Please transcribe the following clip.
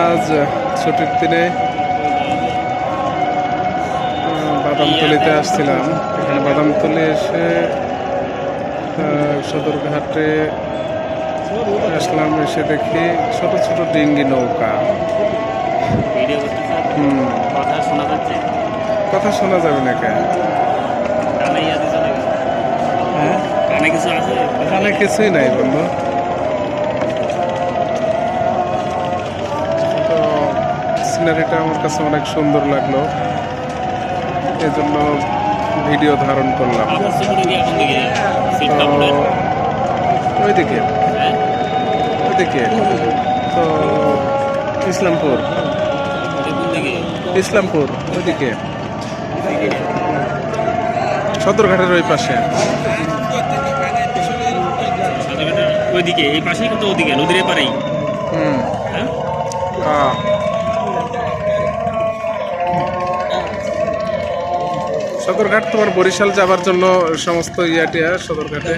আজ ছুটির দিনে বাদামতলিতে আসছিলাম। এখানে বাদামতলি এসে সদরঘাটে আসলাম। এসে দেখি ছোট ছোট ডিঙ্গি নৌকা। কথা শোনা যাবে না কেন? হ্যাঁ, এখানে কিছুই নাই বন্ধু। তো সিনারিটা আমার কাছে অনেক সুন্দর লাগলো, এজন্য ভিডিও ধারণ করলাম। তো ওইদিকে ওইদিকে তো ইসলামপুর ইসলামপুর ওইদিকে সদরঘাটের ওই পাশে। ওইদিকে এই পাশেই কিন্তু ওদিকে নদীর পারেই। সদরঘাট তোমার বরিশাল যাবার জন্য সমস্ত ইয়াটিয়া সদরঘাটে।